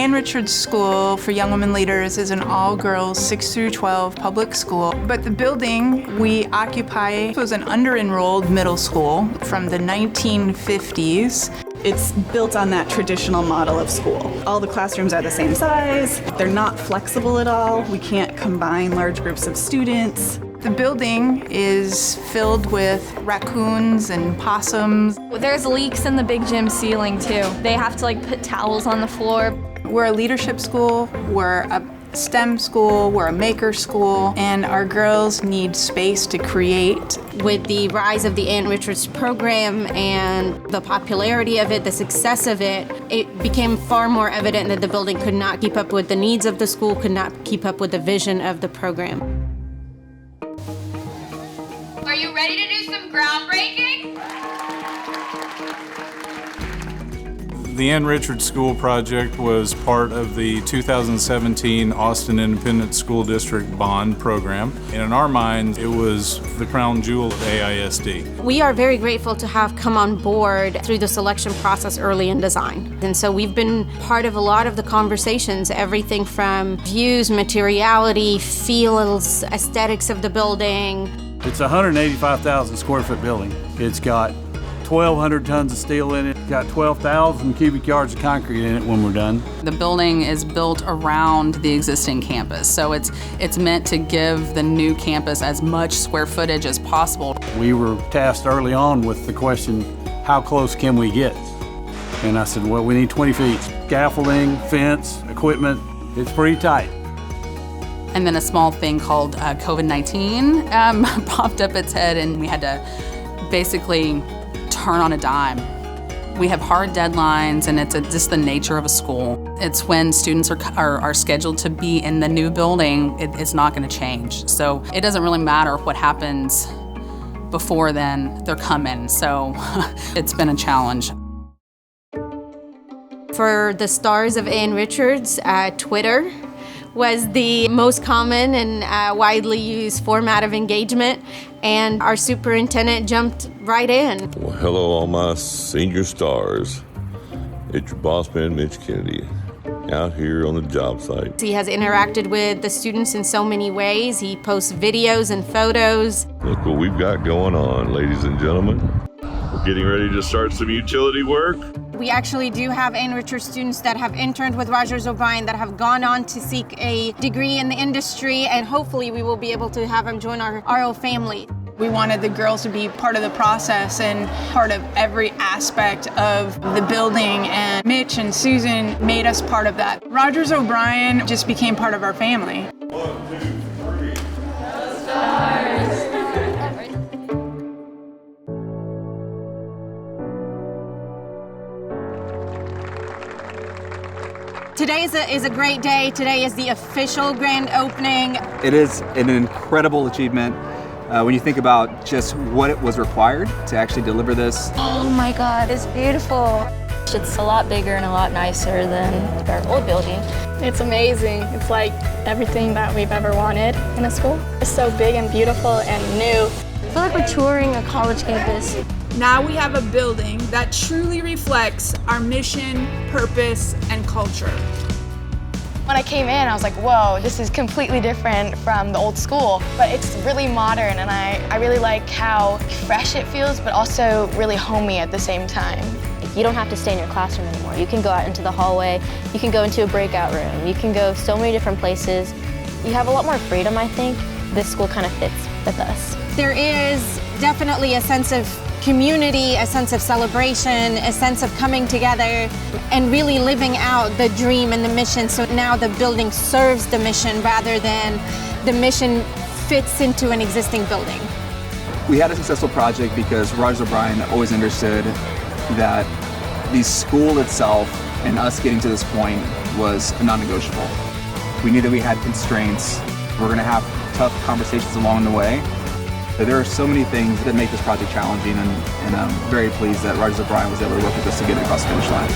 Ann Richards School for Young Women Leaders is an all-girls 6 through 12 public school, but the building we occupy was an under-enrolled middle school from the 1950s. It's built on that traditional model of school. All the classrooms are the same size. They're not flexible at all. We can't combine large groups of students. The building is filled with raccoons and possums. There's leaks in the big gym ceiling too. They have to put towels on the floor. We're a leadership school, we're a STEM school, we're a maker school, and our girls need space to create. With the rise of the Ann Richards program and the popularity of it, the success of it, it became far more evident that the building could not keep up with the needs of the school, could not keep up with the vision of the program. Are you ready to do some groundbreaking? The Ann Richards School project was part of the 2017 Austin Independent School District Bond Program. And in our minds, it was the crown jewel of AISD. We are very grateful to have come on board through the selection process early in design. And so we've been part of a lot of the conversations, everything from views, materiality, feels, aesthetics of the building. It's a 185,000 square foot building. It's got 1,200 tons of steel in it. It's got 12,000 cubic yards of concrete in it when we're done. The building is built around the existing campus, so it's meant to give the new campus as much square footage as possible. We were tasked early on with the question, how close can we get? And I said, well, we need 20 feet. Scaffolding, fence, equipment, it's pretty tight. And then a small thing called COVID-19 popped up its head, and we had to basically turn on a dime. We have hard deadlines, and it's just the nature of a school. It's when students are scheduled to be in the new building, it's not going to change. So it doesn't really matter what happens before then, they're coming. So it's been a challenge. For the stars of Ann Richards, Twitter was the most common and widely used format of engagement, and our superintendent jumped right in. Well, hello all my senior stars. It's your boss man, Mitch Kennedy, out here on the job site. He has interacted with the students in so many ways. He posts videos and photos. Look what we've got going on, ladies and gentlemen. We're getting ready to start some utility work. We actually do have Ann Richards students that have interned with Rogers O'Brien that have gone on to seek a degree in the industry, and hopefully we will be able to have them join our RO family. We wanted the girls to be part of the process and part of every aspect of the building, and Mitch and Susan made us part of that. Rogers O'Brien just became part of our family. 1, 2, 3. The stars. Today is a great day. Today is the official grand opening. It is an incredible achievement when you think about just what it was required to actually deliver this. Oh my God, it's beautiful. It's a lot bigger and a lot nicer than our old building. It's amazing. It's like everything that we've ever wanted in a school. It's so big and beautiful and new. I feel like we're touring a college campus. Now we have a building that truly reflects our mission, purpose, and culture. When I came in, I was like, whoa, this is completely different from the old school, but it's really modern, and I really like how fresh it feels, but also really homey at the same time. You don't have to stay in your classroom anymore. You can go out into the hallway, you can go into a breakout room, you can go so many different places. You have a lot more freedom, I think. This school kind of fits with us. There is definitely a sense of community, a sense of celebration, a sense of coming together and really living out the dream and the mission. So now the building serves the mission rather than the mission fits into an existing building. We had a successful project because Rogers O'Brien always understood that the school itself and us getting to this point was a non-negotiable. We knew that we had constraints. We're going to have tough conversations along the way. But there are so many things that make this project challenging, and I'm very pleased that Rogers O'Brien was able to work with us to get it across the finish line.